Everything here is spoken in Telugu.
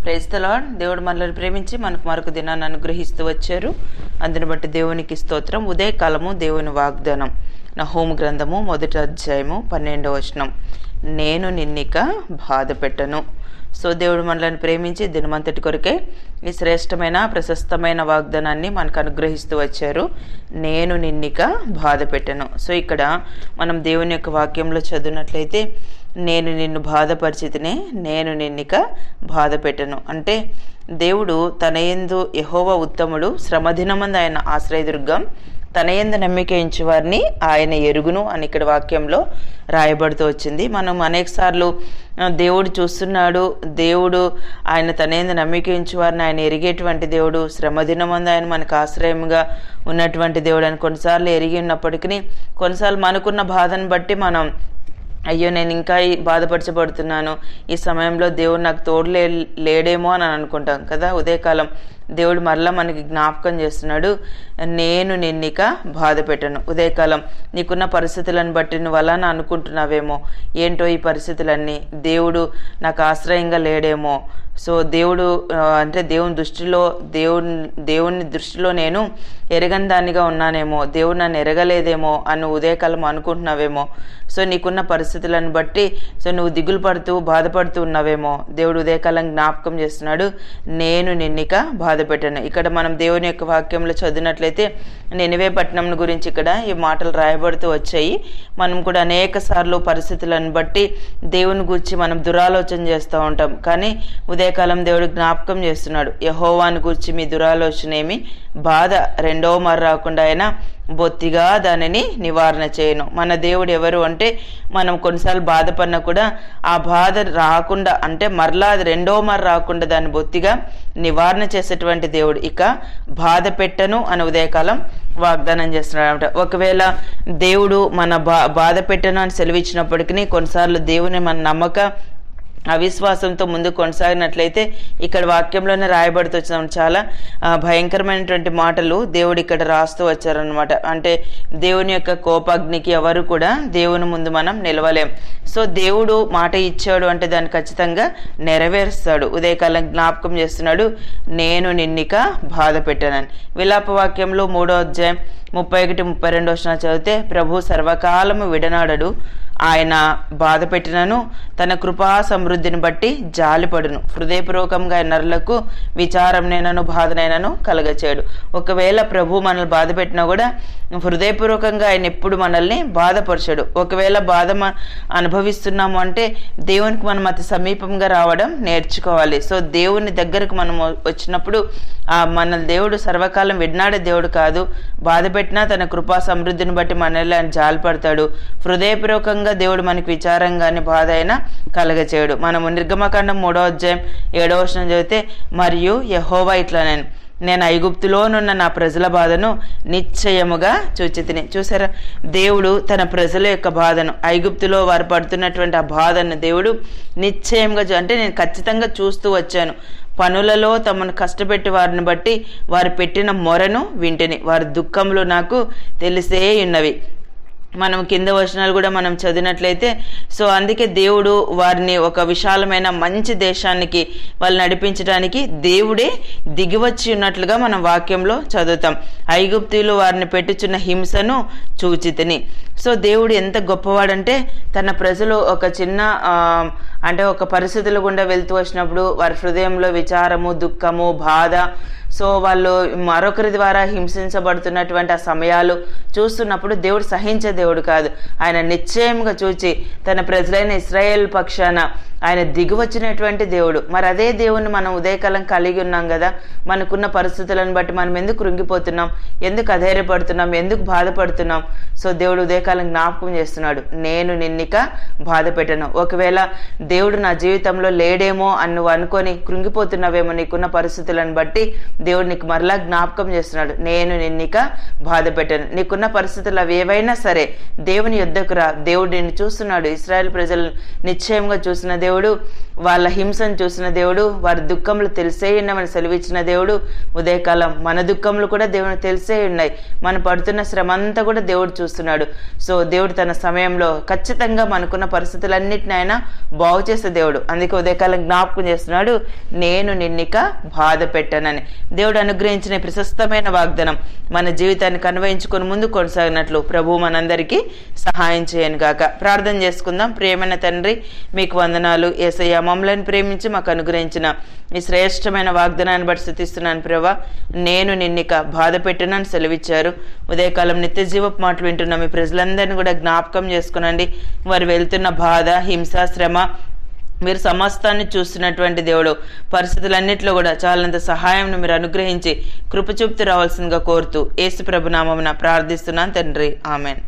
Praise the lord. దేవుడు మనల్ని ప్రేమించి మనకు మరొక దినాన్ని అనుగ్రహిస్తూ వచ్చారు. అందుని బట్టి దేవునికి స్తోత్రం. ఉదయకాలము దేవుని వాగ్దానం. నహూము గ్రంథము 1వ అధ్యాయము 12వ వచనం. నేను నిన్నిక బాధ పెట్టను. సో దేవుడు మనల్ని ప్రేమించి దినమంతటి కొరకే ఈ శ్రేష్టమైన ప్రశస్తమైన వాగ్దానాన్ని మనకు అనుగ్రహిస్తూ వచ్చారు. నేను నిన్నిక బాధ పెట్టను. సో ఇక్కడ మనం దేవుని యొక్క వాక్యంలో చదివినట్లయితే, నేను నిన్ను బాధపరిచితినే, నేను నిన్నిక బాధ పెట్టను అంటే దేవుడు తన యందు యెహోవా ఉత్తముడు, శ్రమదినమందు ఆయన ఆశ్రయదుర్గం, తన యందు నమ్మిక ఉంచు వారిని ఆయన ఎరుగును అని ఇక్కడ వాక్యంలో రాయబడుతూ వచ్చింది. మనం అనేక సార్లు దేవుడు చూస్తున్నాడు, దేవుడు ఆయన తన యందు నమ్మిక ఉంచు వారిని ఆయన ఎరిగేటువంటి దేవుడు, శ్రమదినమందు ఆయన మనకు ఆశ్రయంగా ఉన్నటువంటి దేవుడు అని కొన్నిసార్లు ఎరిగి ఉన్నప్పటికీ కొన్నిసార్లు మనకున్న బాధను బట్టి మనం అయ్యో నేను ఇంకా బాధపరచబడుతున్నాను, ఈ సమయంలో దేవుడు నాకు తోడు లేడేమో అని అనుకుంటాం కదా. ఉదయకాలం దేవుడు మరలా మనకి జ్ఞాపకం చేస్తున్నాడు, నేను నిన్నిక బాధ పెట్టను. ఉదయకాలం నీకున్న పరిస్థితులను బట్టి నువ్వు అలా అనుకుంటున్నావేమో, ఏంటో ఈ పరిస్థితులన్నీ, దేవుడు నాకు ఆశ్రయంగా లేడేమో, సో దేవుడు అంటే దేవుని దృష్టిలో నేను ఎరగని దానిగా ఉన్నానేమో, దేవుడు నన్ను ఎరగలేదేమో అని ఉదయకాలం అనుకుంటున్నావేమో. సో నీకున్న పరిస్థితులను బట్టి సో నువ్వు దిగులు పడుతూ బాధపడుతూ ఉన్నావేమో. దేవుడు ఉదయకాలం జ్ఞాపకం చేస్తున్నాడు, నేను నిన్నిక బాధ పెట్టను. ఇక్కడ మనం దేవుని యొక్క వాక్యంలో చదివినట్లయితే నినివే పట్టణం గురించి ఇక్కడ ఈ మాటలు రాయబడుతూ వచ్చాయి. మనం కూడా అనేక సార్లు పరిస్థితులను బట్టి దేవుని గురించి మనం దురాలోచన చేస్తూ ఉంటాం. కానీ ఉదయకాలం దేవుడు జ్ఞాపకం చేస్తున్నాడు, యెహోవాను గురించి మీ దురాలోచన ఏమి, బాధ రెండవ మారు రాకుండా అయినా బొత్తిగా దానిని నివారణ చేయను. మన దేవుడు ఎవరు అంటే, మనం కొన్నిసార్లు బాధపడినా కూడా ఆ బాధ రాకుండా అంటే మరలా అది రెండో మారు రాకుండా దాన్ని బొత్తిగా నివారణ చేసేటువంటి దేవుడు. ఇక బాధ పెట్టను అని ఉదయకాలం వాగ్దానం చేస్తున్నాడు అనమాట. ఒకవేళ దేవుడు మన బాధ పెట్టను అని సెలవిచ్చినప్పటికీ కొన్నిసార్లు దేవుని మన నమ్మక అవిశ్వాసంతో ముందు కొనసాగినట్లయితే ఇక్కడ వాక్యంలోనే రాయబడుతూ వచ్చిన చాలా భయంకరమైనటువంటి మాటలు దేవుడు ఇక్కడ రాస్తూ వచ్చారనమాట. అంటే దేవుని యొక్క కోపాగ్నికి ఎవరు కూడా దేవుని ముందు మనం నిలవలేం. సో దేవుడు మాట ఇచ్చాడు అంటే దాన్ని ఖచ్చితంగా నెరవేరుస్తాడు. ఉదయకాలం జ్ఞాపకం చేస్తున్నాడు, నేను నిన్నిక బాధ పెట్టానని. విలాప వాక్యంలో 3వ అధ్యాయం 31-32 వచనాలు చదివితే, ప్రభు సర్వకాలము విడనాడడు, ఆయన బాధ పెట్టినను తన కృపా సమృద్ధిని బట్టి జాలిపడును, హృదయపూర్వకంగా నరులకు విచారంనైనను బాధనైనను కలగచేయడు. ఒకవేళ ప్రభు మనల్ని బాధ పెట్టినా కూడా హృదయపూర్వకంగా ఆయన ఎప్పుడు మనల్ని బాధపరచడు. ఒకవేళ బాధ అనుభవిస్తున్నాము అంటే దేవునికి మనం అతి సమీపంగా రావడం నేర్చుకోవాలి. సో దేవుని దగ్గరకు మనం వచ్చినప్పుడు మన దేవుడు సర్వకాలం విడనాడే దేవుడు కాదు. బాధ పెట్టినా తన కృపా సమృద్ధిని బట్టి మనల్ని ఆయన జాలిపడతాడు. హృదయపూర్వకంగా దేవుడు మనకి విచారంగానే బాధ అయినా కలగచేయడు. మనము నిర్గమకాండం 3వ అధ్యాయం 7వ వచనం చదివితే, మరియు యెహోవా ఇట్లా నేను ఐగుప్తులోనున్న నా ప్రజల బాధను నిశ్చయముగా చూచితిని. చూసారా, దేవుడు తన ప్రజల యొక్క బాధను, ఐగుప్తులో వారు పడుతున్నటువంటి ఆ బాధను దేవుడు నిశ్చయంగా అంటే నేను ఖచ్చితంగా చూస్తూ వచ్చాను. పనులలో తమను కష్టపెట్టి వారిని బట్టి వారు పెట్టిన మొరను వింటిని, వారి దుఃఖంలో నాకు తెలిసే ఉన్నవి. మనం కింద వచనాలు కూడా మనం చదివినట్లయితే, సో అందుకే దేవుడు వారిని ఒక విశాలమైన మంచి దేశానికి వాళ్ళు నడిపించడానికి దేవుడే దిగివచ్చి ఉన్నట్లుగా మనం వాక్యంలో చదువుతాం. ఐగుప్తులు వారిని పెట్టుచున్న హింసను చూచితిని. సో దేవుడు ఎంత గొప్పవాడంటే, తన ప్రజలు ఒక చిన్న అంటే ఒక పరిస్థితుల గుండా వెళ్తూ వచ్చినప్పుడు వారి హృదయంలో విచారము, దుఃఖము, బాధ, సో వాళ్ళు మరొకరి ద్వారా హింసించబడుతున్నటువంటి ఆ సమయాలు చూస్తున్నప్పుడు దేవుడు సహించే దేవుడు కాదు. ఆయన నిశ్చయంగా చూచి తన ప్రజలైన ఇశ్రాయేల్ పక్షాన ఆయన దిగివచ్చినటువంటి దేవుడు. మరి అదే దేవుణ్ణి మనం ఉదయకాలం కలిగి ఉన్నాం కదా. మనకున్న పరిస్థితులను బట్టి మనం ఎందుకు కృంగిపోతున్నాం, ఎందుకు అధైర్యపడుతున్నాం, ఎందుకు బాధపడుతున్నాం? సో దేవుడు ఉదయకాలం జ్ఞాపకం చేస్తున్నాడు, నేను నిన్నిక బాధ పెట్టను. ఒకవేళ దేవుడు నా జీవితంలో లేడేమో అని నువ్వు అనుకొని కృంగిపోతున్నావేమో నీకున్న పరిస్థితులను బట్టి, దేవుడు నీకు మరలా జ్ఞాపకం చేస్తున్నాడు, నేను నిన్నిక బాధ పెట్టను. నీకున్న పరిస్థితులు అవి ఏవైనా సరే దేవుని యొద్దకు రా. దేవుడు నిన్ను చూస్తున్నాడు. ఇశ్రాయేల్ ప్రజలు నిశ్చయంగా చూసిన దేవుడు వాళ్ళ హింసను చూసిన దేవుడు, వారి దుఃఖములు తెలిసే ఉన్నామని సెలవిచ్చిన దేవుడు, ఉదయకాలం మన దుఃఖములు కూడా దేవుని తెలిసే ఉన్నాయి. మనం పడుతున్న శ్రమ అంతా కూడా దేవుడు చూస్తున్నాడు. సో దేవుడు తన సమయంలో ఖచ్చితంగా మనకున్న పరిస్థితులన్నిటిని ఆయన బాగు చేసే దేవుడు. అందుకే ఉదయకాలం జ్ఞాపకం చేస్తున్నాడు, నేను నిన్నిక బాధ పెట్టానని. దేవుడు అనుగ్రహించిన ప్రశస్తమైన వాగ్దానం మన జీవితాన్ని కన్వయించుకొని ముందు కొనసాగినట్లు ప్రభు మనందరికీ సహాయం చేయను గాక. ప్రార్థన చేసుకుందాం. ప్రియమైన తండ్రి, మీకు వందనాలు యేసయ్య. మమ్మల్ని ప్రేమించి మాకు అనుగ్రహించిన ఈ శ్రేష్టమైన వాగ్దానాన్ని బట్టి స్తుతిస్తున్నాను ప్రభా. నేను నిన్నిక బాధ పెట్టినని సెలవిచ్చారు. ఉదయకాలం నిత్య జీవపు మాటలు వింటున్న మీ ప్రజలందరినీ కూడా జ్ఞాపకం చేసుకునండి. వారు వెళ్తున్న బాధ, హింస, శ్రమ మీరు సమస్తాన్ని చూస్తున్నటువంటి దేవుడు, పరిస్థితులన్నింటిలో కూడా చాలంత సహాయం మీరు అనుగ్రహించి కృప చూపుతూ రావాల్సిందిగా కోరుతూ యేసు ప్రభు నామమున ప్రార్థిస్తున్నాను తండ్రి. ఆమెన్.